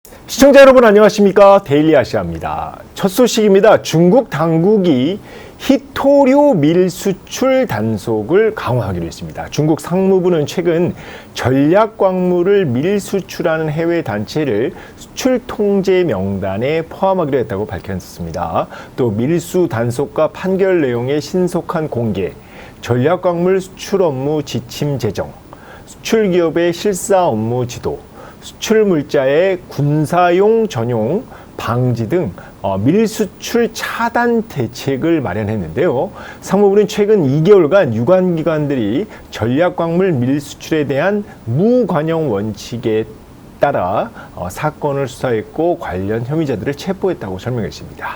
시청자 여러분 안녕하십니까? 데일리 아시아입니다. 첫 소식입니다. 중국 당국이 희토류 밀 수출 단속을 강화하기로 했습니다. 중국 상무부는 최근 전략광물을 밀 수출하는 해외 단체를 수출 통제 명단에 포함하기로 했다고 밝혔습니다. 또 밀수 단속과 판결 내용의 신속한 공개, 전략광물 수출 업무 지침 제정, 수출 기업의 실사 업무 지도, 수출 물자의 군사용 전용 방지 등 밀수출 차단 대책을 마련했는데요. 상무부는 최근 2개월간 유관기관들이 전략광물 밀수출에 대한 무관용 원칙에 따라 사건을 수사했고 관련 혐의자들을 체포했다고 설명했습니다.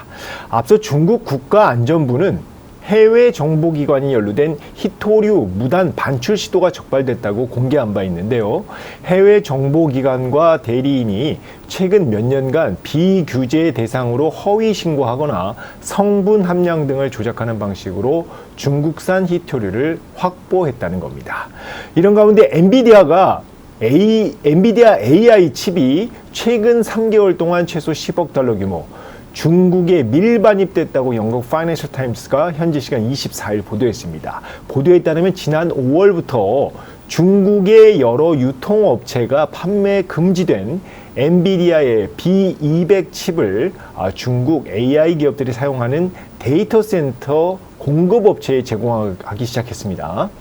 앞서 중국 국가안전부는 해외 정보기관이 연루된 희토류 무단 반출 시도가 적발됐다고 공개한 바 있는데요. 해외 정보기관과 대리인이 최근 몇 년간 비규제 대상으로 허위 신고하거나 성분 함량 등을 조작하는 방식으로 중국산 희토류를 확보했다는 겁니다. 이런 가운데 엔비디아 AI 칩이 최근 3개월 동안 최소 10억 달러 규모 중국에 밀반입됐다고 영국 파이낸셜 타임스가 현지 시간 24일 보도했습니다. 보도에 따르면 지난 5월부터 중국의 여러 유통업체가 판매 금지된 엔비디아의 B200 칩을 중국 AI 기업들이 사용하는 데이터 센터 공급업체에 제공하기 시작했습니다.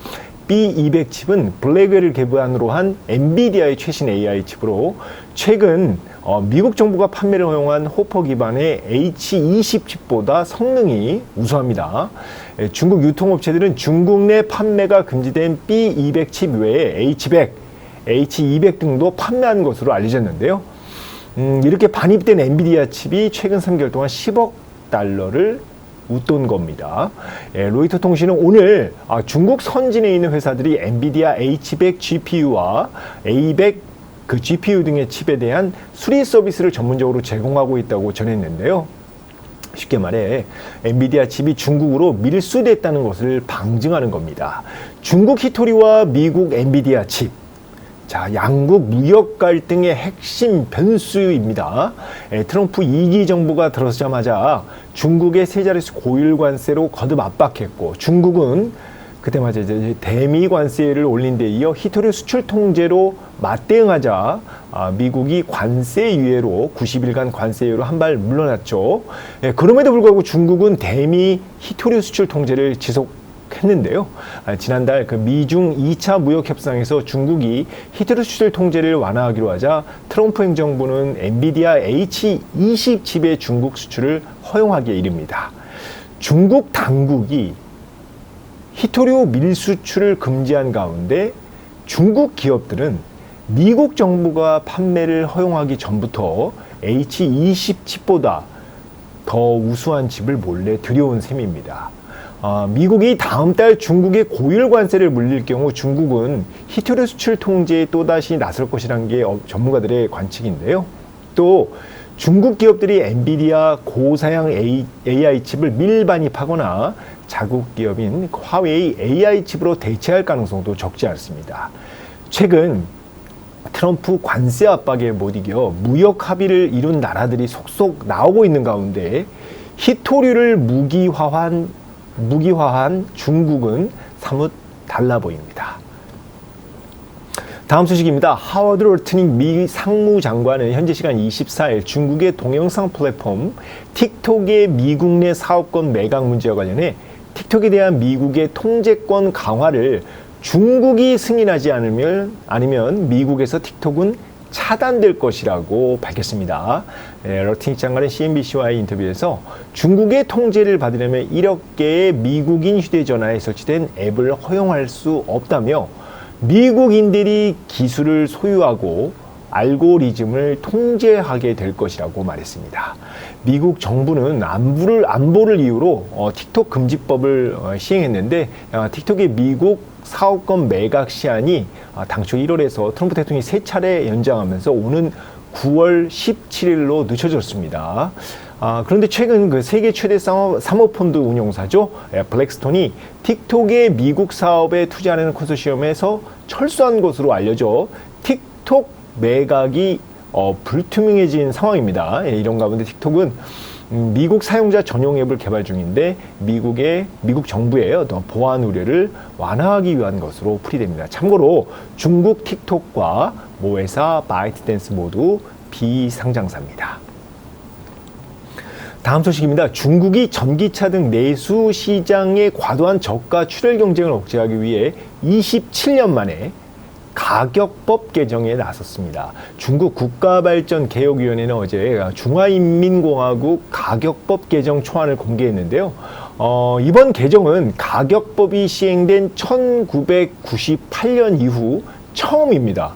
B200 칩은 블랙웰을 기반으로 한 엔비디아의 최신 AI 칩으로 최근 미국 정부가 판매를 허용한 호퍼 기반의 H20 칩보다 성능이 우수합니다. 중국 유통업체들은 중국 내 판매가 금지된 B200 칩 외에 H100, H200 등도 판매한 것으로 알려졌는데요. 이렇게 반입된 엔비디아 칩이 최근 3개월 동안 10억 달러를 웃돈 겁니다. 로이터 통신은 오늘 중국 선진에 있는 회사들이 엔비디아 H100 GPU와 A100 그 GPU 등의 칩에 대한 수리 서비스를 전문적으로 제공하고 있다고 전했는데요. 쉽게 말해 엔비디아 칩이 중국으로 밀수됐다는 것을 방증하는 겁니다. 중국 희토류와 미국 엔비디아 칩. 자, 양국 무역 갈등의 핵심 변수입니다. 트럼프 2기 정부가 들어서자마자 중국의 세 자릿수 고율 관세로 거듭 압박했고, 중국은 그때마다 이제 대미 관세를 올린 데 이어 희토류 수출 통제로 맞대응하자 미국이 관세 유예로 90일간 관세 유예로 한 발 물러났죠. 그럼에도 불구하고 중국은 대미 희토류 수출 통제를 지속했는데요. 지난달 그 미중 2차 무역 협상에서 중국이 희토류 수출 통제를 완화하기로 하자 트럼프 행정부는 엔비디아 H20 칩의 중국 수출을 허용하기에 이릅니다. 중국 당국이 희토류 밀수출을 금지한 가운데 중국 기업들은 미국 정부가 판매를 허용하기 전부터 H20 칩보다 더 우수한 칩을 몰래 들여온 셈입니다. 미국이 다음 달 중국의 고율 관세를 물릴 경우 중국은 희토류 수출 통제에 또다시 나설 것이라는 게 전문가들의 관측인데요. 또 중국 기업들이 엔비디아 고사양 AI 칩을 밀반입하거나 자국 기업인 화웨이 AI 칩으로 대체할 가능성도 적지 않습니다. 최근 트럼프 관세 압박에 못 이겨 무역 합의를 이룬 나라들이 속속 나오고 있는 가운데 희토류를 무기화한 중국은 사뭇 달라 보입니다. 다음 소식입니다. 하워드 롤트닉 미 상무장관은 현지 시간 24일 중국의 동영상 플랫폼 틱톡의 미국 내 사업권 매각 문제와 관련해 틱톡에 대한 미국의 통제권 강화를 중국이 승인하지 않으면 미국에서 틱톡은 차단될 것이라고 밝혔습니다. 롤트닉 장관은 CNBC와의 인터뷰에서 중국의 통제를 받으려면 1억 개의 미국인 휴대전화에 설치된 앱을 허용할 수 없다며 미국인들이 기술을 소유하고 알고리즘을 통제하게 될 것이라고 말했습니다. 미국 정부는 안보를 이유로 틱톡 금지법을 시행했는데 틱톡의 미국 사업권 매각 시한이 당초 1월에서 트럼프 대통령이 3차례 연장하면서 오는 9월 17일로 늦춰졌습니다. 그런데 최근 그 세계 최대 사모펀드 운용사죠. 블랙스톤이 틱톡의 미국 사업에 투자하는 컨소시엄에서 철수한 것으로 알려져 틱톡 매각이 불투명해진 상황입니다. 예, 이런 가운데 틱톡은 미국 사용자 전용 앱을 개발 중인데 미국 정부의 어떤 보안 우려를 완화하기 위한 것으로 풀이됩니다. 참고로 중국 틱톡과 모 회사 바이트댄스 모두 비상장사입니다. 다음 소식입니다. 중국이 전기차 등 내수 시장의 과도한 저가 출혈 경쟁을 억제하기 위해 27년 만에 가격법 개정에 나섰습니다. 중국 국가발전개혁위원회는 어제 중화인민공화국 가격법 개정 초안을 공개했는데요. 이번 개정은 가격법이 시행된 1998년 이후 처음입니다.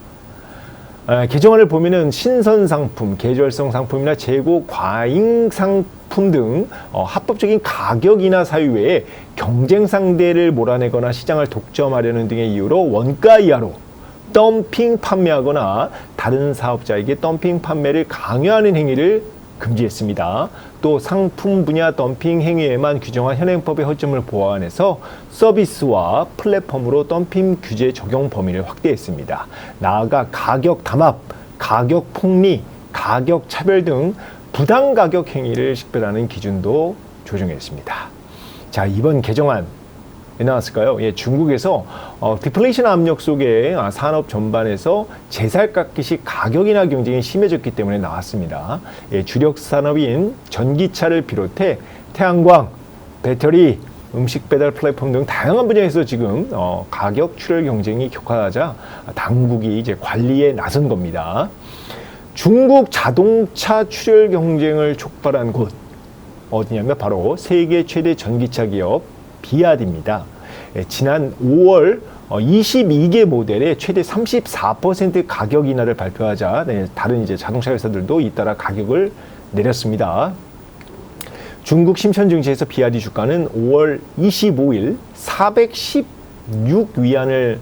개정안을 보면은 신선 상품, 계절성 상품이나 재고 과잉 상품 등 합법적인 가격 인하 사유 외에 경쟁 상대를 몰아내거나 시장을 독점하려는 등의 이유로 원가 이하로 덤핑 판매하거나 다른 사업자에게 덤핑 판매를 강요하는 행위를 금지했습니다. 또 상품 분야 덤핑 행위에만 규정한 현행법의 허점을 보완해서 서비스와 플랫폼으로 덤핑 규제 적용 범위를 확대했습니다. 나아가 가격 담합, 가격 폭리, 가격 차별 등 부당 가격 행위를 식별하는 기준도 조정했습니다. 자, 이번 개정안 왜 나왔을까요? 예, 중국에서 디플레이션 압력 속에 산업 전반에서 제살깎기식 가격 인하 경쟁이 심해졌기 때문에 나왔습니다. 예, 주력 산업인 전기차를 비롯해 태양광, 배터리, 음식 배달 플랫폼 등 다양한 분야에서 지금 가격 출혈 경쟁이 격화하자 당국이 이제 관리에 나선 겁니다. 중국 자동차 출혈 경쟁을 촉발한 곳 어디냐면 바로 세계 최대 전기차 기업 비아디입니다. 지난 5월 22개 모델의 최대 34% 가격 인하를 발표하자 다른 이제 자동차 회사들도 잇따라 가격을 내렸습니다. 중국 심천 증시에서 비아디 주가는 5월 25일 416위안을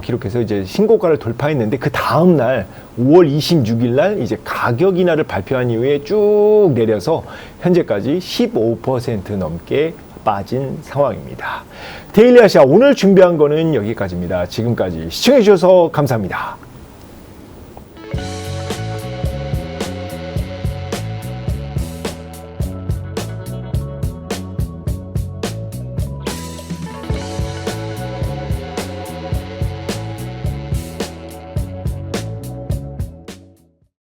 기록해서 이제 신고가를 돌파했는데 그 다음 날 5월 26일 날 이제 가격 인하를 발표한 이후에 쭉 내려서 현재까지 15% 넘게 빠진 상황입니다. 데일리 아시아 오늘 준비한 거는 여기까지입니다. 지금까지 시청해 주셔서 감사합니다.